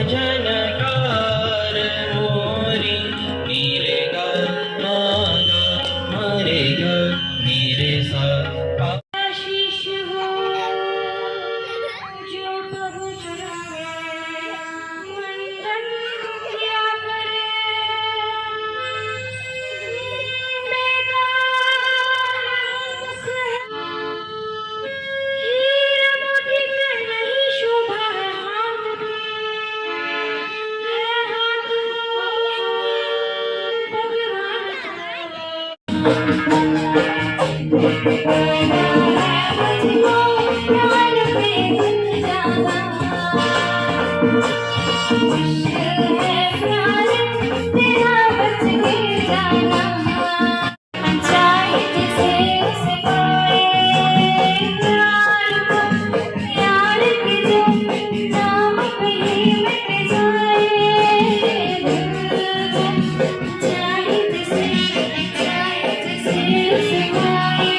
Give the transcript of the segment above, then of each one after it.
जनकार मोरी नीरे गा मागा मरे गा नीरे सा आशीष हो जो प्रभु मंथन किया करे मेरा मुख हीरा मोती में नहीं शोभा है हाथ में है हाथ भगवान प्राण पे जाना है प्यार तेरा बच के जाना चाहे जिसे उसे पाए प्यार को प्यार के जो नाम पे ही मिट जाए चाहे जिसे उसे पाए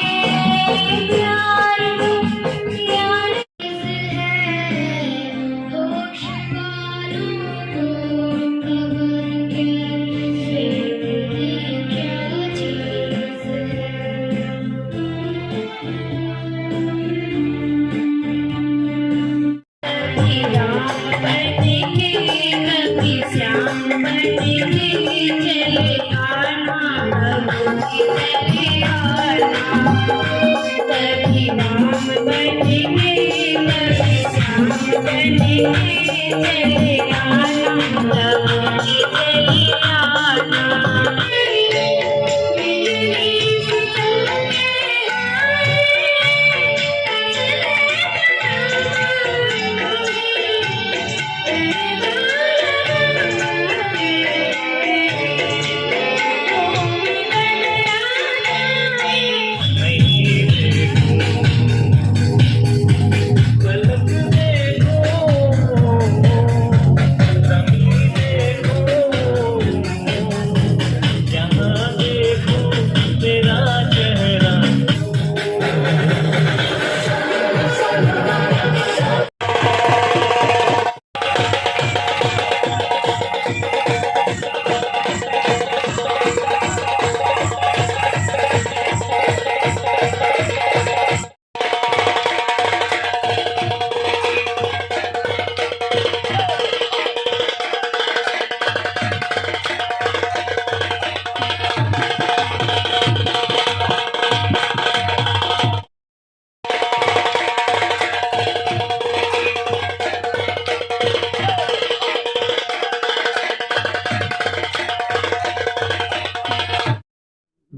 प्यार को प्यार होश वालों को खबर क्या चीज़ कभी राम बनेंगे कभी श्याम बनेंगे चले आना कभी चले आना कभी राम बनेंगे कभी श्याम बनेंगे चले आना कभी चले आना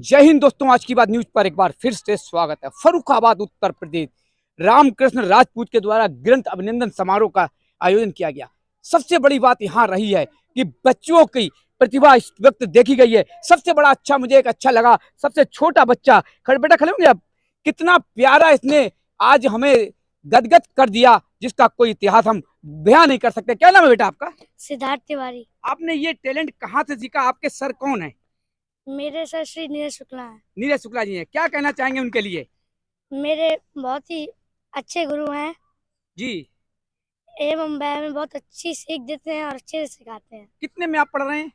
जय हिंद दोस्तों, आज की बात न्यूज पर एक बार फिर से स्वागत है। फर्रुखाबाद उत्तर प्रदेश रामकृष्ण राजपूत के द्वारा ग्रंथ अभिनंदन समारोह का आयोजन किया गया। सबसे बड़ी बात यहाँ रही है कि बच्चों की प्रतिभा इस वक्त देखी गई है। सबसे बड़ा मुझे एक अच्छा लगा, सबसे छोटा बच्चा बेटा खड़े होंगे आप, कितना प्यारा इसने आज हमें गदगद कर दिया, जिसका कोई इतिहास हम बयां नहीं कर सकते। क्या नाम है बेटा आपका? सिद्धार्थ तिवारी। आपने ये टैलेंट कहाँ से सीखा? आपके सर कौन है? मेरे सर श्री नीरज शुक्ला है। नीरज शुक्ला जी हैं। क्या कहना चाहेंगे उनके लिए? मेरे बहुत ही अच्छे गुरु हैं जी। एवं वह हमें बहुत अच्छी सीख देते हैं और अच्छे से सिखाते हैं। कितने में आप पढ़ रहे हैं?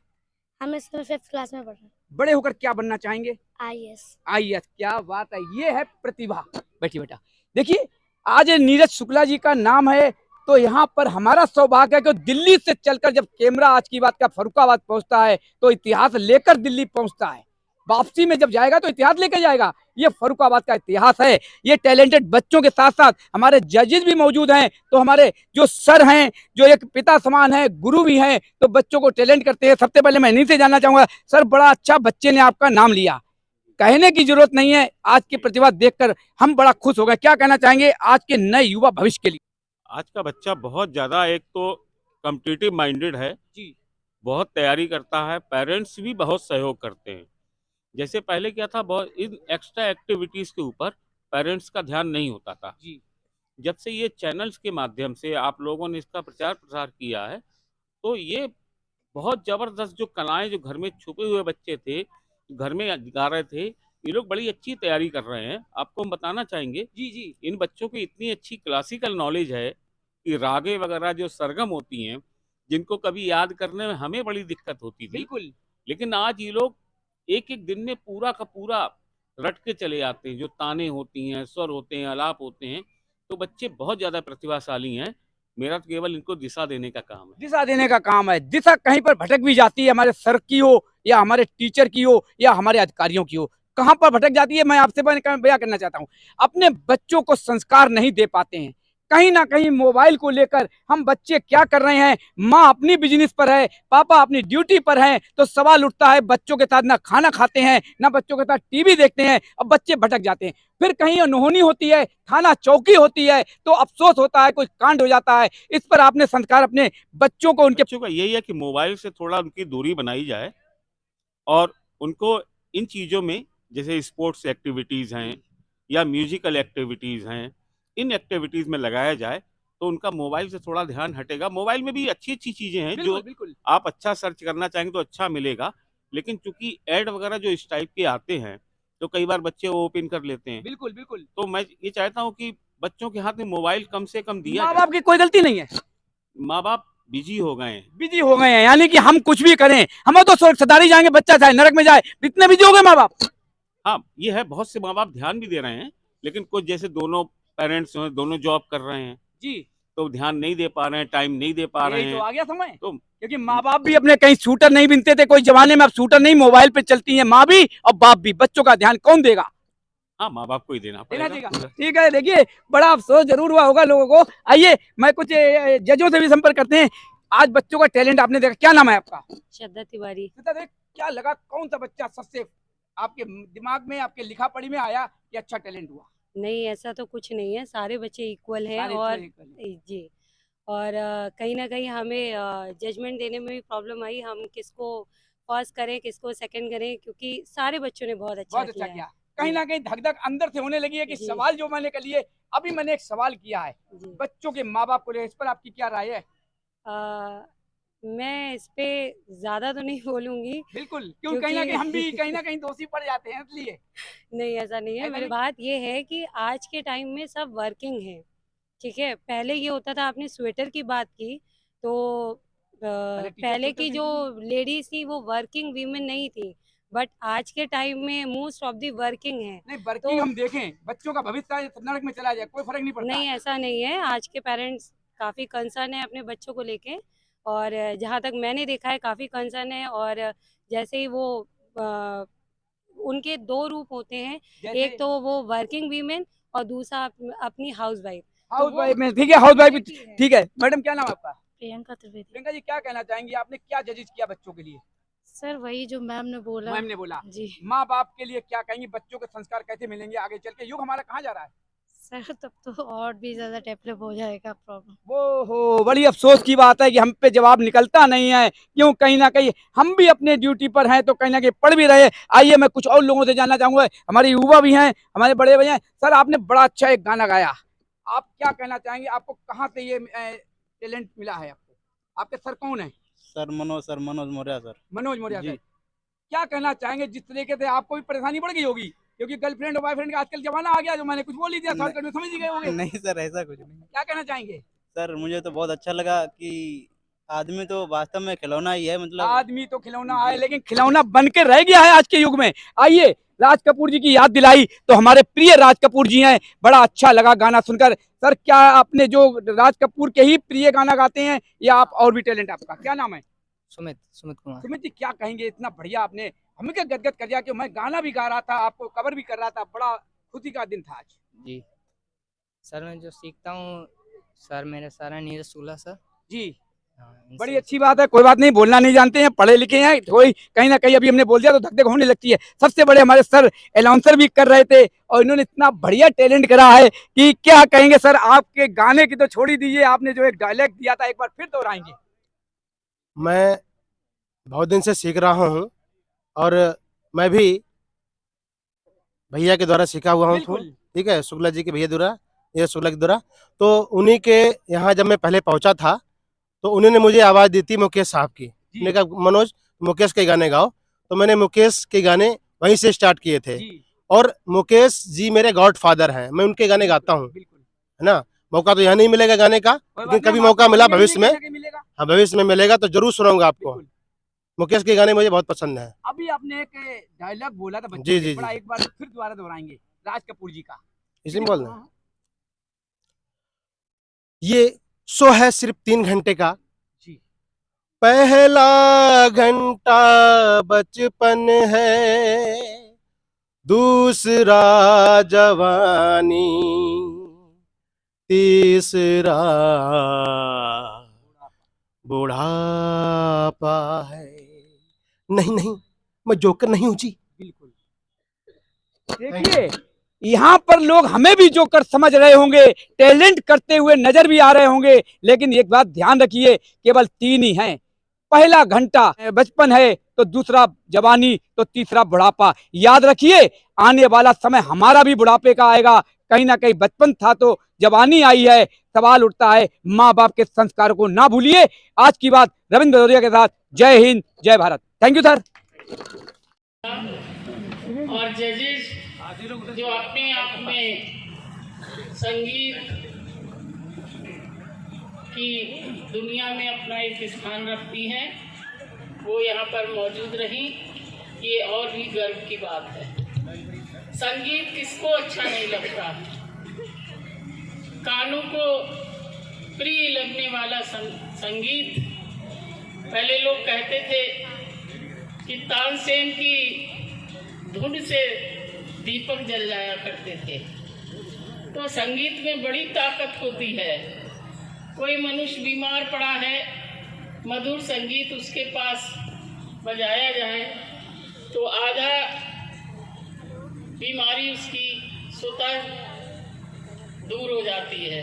हम इस समय 5th क्लास में पढ़ रहे हैं। बड़े होकर क्या बनना चाहेंगे? IAS। आईएएस। क्या बात है, ये है प्रतिभा। बैठिए बेटा। देखिए, आज नीरज शुक्ला जी का नाम है, तो यहाँ पर हमारा सौभाग्य है कि दिल्ली से चलकर जब कैमरा आज की बात का फर्रुखाबाद पहुंचता है तो इतिहास लेकर दिल्ली पहुंचता है। वापसी में जब जाएगा तो इतिहास लेकर जाएगा। ये फर्रुखाबाद का इतिहास है। ये टैलेंटेड बच्चों के साथ साथ हमारे जजेस भी मौजूद हैं। तो हमारे जो सर हैं, जो एक पिता समान है, गुरु भी हैं, तो बच्चों को टैलेंट करते हैं। सबसे पहले मैं इन्हीं से जानना चाहूंगा, सर बड़ा अच्छा बच्चे ने आपका नाम लिया, कहने की जरूरत नहीं है, आज की प्रतिभा देखकर हम बड़ा खुश हो गए। क्या कहना चाहेंगे आज के नए युवा भविष्य के लिए? आज का बच्चा बहुत ज़्यादा एक तो कॉम्पिटिटिव माइंडेड है जी। बहुत तैयारी करता है, पेरेंट्स भी बहुत सहयोग करते हैं। जैसे पहले क्या था, बहुत इन एक्स्ट्रा एक्टिविटीज़ के ऊपर पेरेंट्स का ध्यान नहीं होता था। जी। जब से ये चैनल्स के माध्यम से आप लोगों ने इसका प्रचार प्रसार किया है, तो ये बहुत ज़बरदस्त जो कलाएं जो घर में छुपे हुए बच्चे थे, घर में गा रहे थे, ये लोग बड़ी अच्छी तैयारी कर रहे हैं। आपको हम बताना चाहेंगे, जी जी। इन बच्चों की इतनी अच्छी क्लासिकल नॉलेज है कि रागें वगैरह जो सरगम होती हैं, जिनको कभी याद करने में हमें बड़ी दिक्कत होती थी, बिल्कुल लेकिन आज ये लोग एक-एक दिन में पूरा का पूरा रट के चले आते हैं। जो ताने होती हैं, स्वर होते हैं, आलाप होते हैं, तो बच्चे बहुत ज़्यादा प्रतिभाशाली हैं। मेरा तो केवल इनको दिशा देने का काम है। दिशा देने का काम है। दिशा कहीं पर भटक भी जाती है, हमारे सर की हो या हमारे टीचर की हो या हमारे अधिकारियों की हो, कहाँ पर भटक जाती है मैं आपसे बयां करना चाहता हूँ। अपने बच्चों को संस्कार नहीं दे पाते हैं। कहीं ना कहीं मोबाइल को लेकर हम बच्चे क्या कर रहे हैं, माँ अपनी बिजनेस पर है, पापा अपनी ड्यूटी पर हैं, तो सवाल उठता है बच्चों के साथ ना खाना खाते हैं ना बच्चों के साथ टीवी देखते हैं, अब बच्चे भटक जाते हैं। फिर कहीं अनहोनी होती है, थाना चौकी होती है, तो अफसोस होता है, कोई कांड हो जाता है। इस पर आपने संस्कार अपने बच्चों को उनके बच्चों का यही है कि मोबाइल से थोड़ा उनकी दूरी बनाई जाए और उनको इन चीज़ों में, जैसे स्पोर्ट्स एक्टिविटीज़ हैं या म्यूजिकल एक्टिविटीज़ हैं, इन एक्टिविटीज़ में लगाया जाए, तो उनका मोबाइल से थोड़ा ध्यान हटेगा। मोबाइल में भी अच्छी-अच्छी चीज़ें हैं, बिल्कुल जो बिल्कुल आप अच्छा सर्च करना चाहेंगे तो अच्छा मिलेगा, लेकिन चूँकि ऐड वगैरह जो इस टाइप के आते हैं, तो कई बार बच्चे वो ओपन कर लेते हैं। बिल्कुल बिल्कुल तो मैं ये चाहता हूँ कि बच्चों के हाथ में मोबाइल कम से कम दिया माँ जाए। बाप की कोई गलती नहीं है, माँ बाप बिजी हो गए हैं। बिजी हो गए हैं, यानी कि हम कुछ भी करें, हम तो सदारी जाएंगे, बच्चा चाहे नरक में जाए, इतने बिजी हो गए माँ बाप। हाँ, ये है, बहुत से माँ-बाप ध्यान भी दे रहे हैं, लेकिन कुछ जैसे दोनों पेरेंट्स हैं, दोनों जॉब कर रहे हैं, जी, तो ध्यान नहीं दे पा रहे हैं, टाइम नहीं दे पा रहे यही तो हैं। आ गया समय, तो क्योंकि माँ बाप भी अपने कहीं शूटर नहीं बिनते थे, कोई जमाने में अब शूटर नहीं, मोबाइल पे चलती हैं माँ भी और बाप भी, बच्चों का ध्यान कौन देगा? हाँ, माँ-बाप को ही देना देना पड़ेगा। चाहिए। ठीक है, देखिए बड़ा अफसोस जरूर हुआ होगा लोगों को। आइए मैं कुछ जजों से भी संपर्क करते हैं। आज बच्चों का टैलेंट आपने देखा, क्या नाम है आपका? श्रद्धा तिवारी। श्रद्धा देवी, क्या लगा कौन सा बच्चा सबसे आपके दिमाग में, आपके लिखा पढ़ी में आया कि अच्छा टैलेंट हुआ? नहीं, ऐसा तो कुछ नहीं है, सारे बच्चे इक्वल हैं सारे और तो equal हैं। जी। और कहीं न कहीं हमें जजमेंट देने में भी प्रॉब्लम आई, हम किसको फर्स्ट करें, किसको सेकंड करें, क्योंकि सारे बच्चों ने बहुत अच्छा बहुत अच्छा किया किया। है। कहीं जी, ना कहीं धक धक अंदर से होने लगी है कि जी, सवाल जो मैंने कर लिए, अभी मैंने एक सवाल किया है जी। बच्चों के माँ बाप को लेकर, इस पर आपकी क्या राय है? अ, मैं इस पे ज़्यादा तो नहीं बोलूँगी, बिल्कुल, क्यों कहीं ना कहीं हम भी कहीं ना कहीं दोषी पड़ जाते हैं, इसलिए नहीं ऐसा नहीं है। ऐसा मेरी नहीं। बात ये है कि आज के टाइम में सब वर्किंग हैं, ठीक है? पहले ये होता था, आपने स्वेटर की बात की, तो पहले टीचर पहले स्वेटर की जो सिलती थी। लेडीज़ थी वो वर्किंग वीमेन नहीं थी, बट आज के टाइम में मोस्ट ऑफ द वर्किंग हैं। नहीं, वर्किंग तो हम देखें, बच्चों का भविष्य नरक में चला जाए, कोई फर्क नहीं पड़ता नहीं, है। ऐसा नहीं है, आज के पेरेंट्स काफ़ी कंसर्न है अपने बच्चों को लेके, और जहाँ तक मैंने देखा है काफ़ी कंसर्न है। और जैसे ही वो अ, उनके 2 रूप होते हैं, जैसे एक तो वो वर्किंग वीमेन और दूसरा अपनी हाउसवाइफ, तो हाउस वो वाइफ में, ठीक है, हाउस वाइफ, इक्वालिटी है। ठीक है। मैडम क्या नाम है आपका? प्रियंका त्रिवेदी। प्रियंका जी, क्या कहना चाहेंगी, आपने क्या जजिस किया बच्चों के लिए? सर वही जो मैम ने बोला। मैम ने बोला। जी माँ बाप के लिए क्या कहेंगे, बच्चों के संस्कार कैसे मिलेंगे आगे चल के, युग हमारा कहाँ जा रहा है? सर, तब तो और भी ज्यादा डेवलप हो जाएगा प्रॉब्लम। वो हो, बड़ी अफसोस की बात है कि हम पे जवाब निकलता नहीं है, क्यों कहीं ना कहीं हम भी अपने ड्यूटी पर हैं, तो कहीं ना कहीं पढ़ भी रहे। आइए मैं कुछ और लोगों से जानना चाहूंगा, हमारे युवा भी हैं, हमारे बड़े भैया हैं। सर, आपने बड़ा अच्छा एक गाना गाया, आप क्या कहना चाहेंगे, आपको कहाँ से ये टैलेंट मिला है आपको? आपके सर कौन है? Sir Manoj Maurya sir. Manoj Maurya ji. Sir, क्या कहना चाहेंगे, जिस तरीके से आपको भी परेशानी बढ़ गई होगी, क्योंकि गर्लफ्रेंड और बॉयफ्रेंड का आजकल जमाना आ गया, जो मैंने कुछ बोल ही दिया शॉर्टकट में, समझ ही गए होंगे। नहीं सर, ऐसा कुछ नहीं। क्या कहना चाहेंगे? सर मुझे तो बहुत अच्छा लगा कि आदमी तो वास्तव में खिलौना ही है, मतलब आदमी तो खिलौना है, लेकिन खिलौना बन के रह गया है आज के युग में। आइए, राज कपूर जी की याद दिलाई तो हमारे प्रिय राज कपूर जी हैं, बड़ा अच्छा लगा गाना सुनकर। सर, क्या आपने जो राज कपूर के ही प्रिय गाना गाते हैं या आप और भी टैलेंट, आपका क्या नाम है? सुमित कुमार। सुमित जी, क्या कहेंगे, इतना बढ़िया आपने हमें क्या गदगद कर दिया कि मैं गाना भी गा रहा था, आपको कवर भी कर रहा था, बड़ा खुशी का दिन था आज। जी सर, मैं जो सीखता हूँ सर, मेरे सर हैं नीरज शुक्ला सर। जी, हाँ, बड़ी इनसे अच्छी बात है, कोई बात नहीं, बोलना नहीं जानते हैं, पढ़े लिखे हैं, कोई कहीं ना कहीं अभी हमने बोल दिया तो धक धक होने लगती है। सबसे बड़े हमारे सर अनाउंसर भी कर रहे थे और इन्होंने इतना बढ़िया टैलेंट करा है कि क्या कहेंगे सर, आपके गाने की तो छोड़ ही दीजिए, आपने जो एक डायलॉग दिया था, एक बार फिर दोहराएंगे? मैं बहुत दिन से सीख रहा हूँ और मैं भी भैया के द्वारा सीखा हुआ हूँ, बिल्कुल। ठीक है, शुक्ला जी के भैया द्वारा, ये शुक्ला के द्वारा। तो उन्हीं के यहाँ जब मैं पहले पहुँचा था तो उन्होंने मुझे आवाज़ दी थी मुकेश साहब की। जी। उन्होंने कहा मनोज मुकेश के गाने गाओ, तो मैंने मुकेश के गाने वहीं से स्टार्ट किए थे। जी, और मुकेश जी मेरे गॉड फादर हैं, मैं उनके गाने गाता हूँ, बिल्कुल। है ना। मौका तो यहाँ नहीं मिलेगा गाने का, लेकिन कभी मौका मिला भविष्य में, मिलेगा। हाँ भविष्य में मिलेगा तो जरूर सुनाऊंगा आपको। बिल्कुल। मुकेश के गाने मुझे बहुत पसंद है। अभी आपने एक डायलॉग बोला था बच्चों जी, के, जी, बड़ा जी। एक बार फिर दोबारा दोहराएंगे, राज कपूर जी का। इसी में बोलना, ये शो है सिर्फ 3 घंटे का। जी। पहला घंटा बचपन है, दूसरा जवानी, तीसरा बुढ़ापा है। नहीं नहीं, मैं जोकर नहीं हूं जी। बिल्कुल। देखिए यहाँ पर लोग हमें भी जोकर समझ रहे होंगे, टैलेंट करते हुए नजर भी आ रहे होंगे, लेकिन एक बात ध्यान रखिए, केवल 3 ही हैं। पहला घंटा बचपन है, तो दूसरा जवानी, तो तीसरा बुढ़ापा। याद रखिए, आने वाला समय हमारा भी बुढ़ापे का आएगा। कहीं ना कहीं बचपन था तो जवानी आई है। सवाल उठता है, माँ बाप के संस्कारों को ना भूलिए। आज की बात रविंद्र भदौरिया के साथ। जय हिंद, जय भारत। Thank you sir. और जजेस जो अपने आप में संगीत की दुनिया में अपना एक स्थान रखती हैं, वो यहाँ पर मौजूद रही, ये और भी गर्व की बात है। संगीत किसको अच्छा नहीं लगता? कानों को प्रिय लगने वाला संगीत। पहले लोग कहते थे कि तानसेन की धुन से दीपक जल जाया करते थे। तो संगीत में बड़ी ताकत होती है। कोई मनुष्य बीमार पड़ा है, मधुर संगीत उसके पास बजाया जाए तो आधा बीमारी उसकी स्वतः दूर हो जाती है।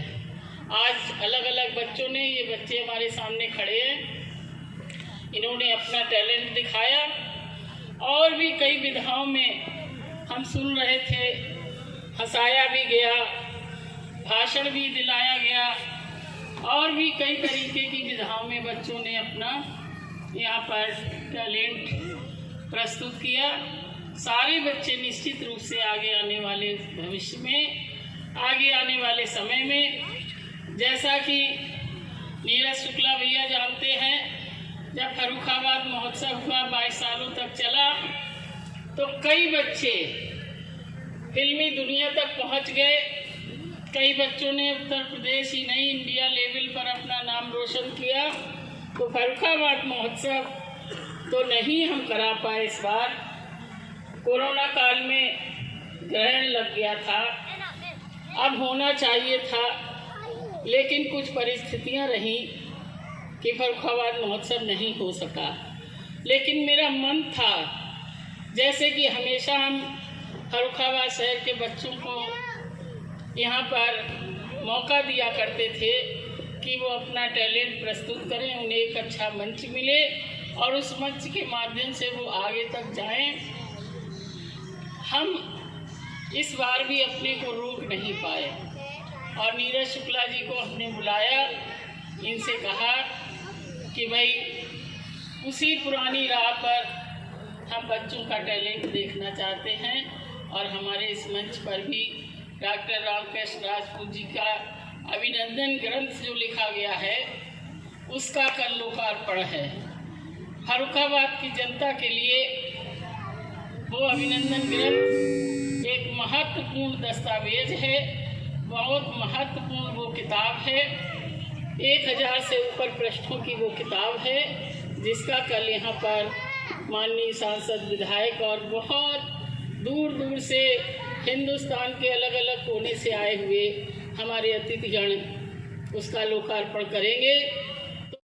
आज अलग अलग बच्चों ने, ये बच्चे हमारे सामने खड़े हैं, इन्होंने अपना टैलेंट दिखाया। और भी कई विधाओं में हम सुन रहे थे, हंसाया भी गया, भाषण भी दिलाया गया, और भी कई तरीके की विधाओं में बच्चों ने अपना यहाँ पर टैलेंट प्रस्तुत किया। सारे बच्चे निश्चित रूप से आगे आने वाले भविष्य में, आगे आने वाले समय में, जैसा कि नीरज शुक्ला भैया जानते हैं, जब फर्रुखाबाद महोत्सव हुआ 22 सालों तक चला, तो कई बच्चे फिल्मी दुनिया तक पहुंच गए। कई बच्चों ने उत्तर प्रदेश ही नहीं, इंडिया लेवल पर अपना नाम रोशन किया। तो फर्रुखाबाद महोत्सव तो नहीं हम करा पाए इस बार, कोरोना काल में ग्रहण लग गया था, अब होना चाहिए था, लेकिन कुछ परिस्थितियां रहीं कि फर्रुखाबाद महोत्सव नहीं हो सका। लेकिन मेरा मन था, जैसे कि हमेशा हम फर्रुखाबाद शहर के बच्चों को यहाँ पर मौका दिया करते थे कि वो अपना टैलेंट प्रस्तुत करें, उन्हें एक अच्छा मंच मिले और उस मंच के माध्यम से वो आगे तक जाएं। हम इस बार भी अपने को रोक नहीं पाए और नीरज शुक्ला जी को हमने बुलाया, इनसे कहा कि भाई उसी पुरानी राह पर हम बच्चों का टैलेंट देखना चाहते हैं। और हमारे इस मंच पर भी डॉक्टर रामकृष्ण राजपूत जी का अभिनंदन ग्रंथ जो लिखा गया है, उसका कल लोकार्पण है। फर्रुखाबाद की जनता के लिए वो अभिनंदन ग्रंथ एक महत्वपूर्ण दस्तावेज है, बहुत महत्वपूर्ण वो किताब है। 1000 से ऊपर पृष्ठों की वो किताब है, जिसका कल यहाँ पर माननीय सांसद, विधायक और बहुत दूर दूर से हिंदुस्तान के अलग अलग कोने से आए हुए हमारे अतिथिगण उसका लोकार्पण करेंगे।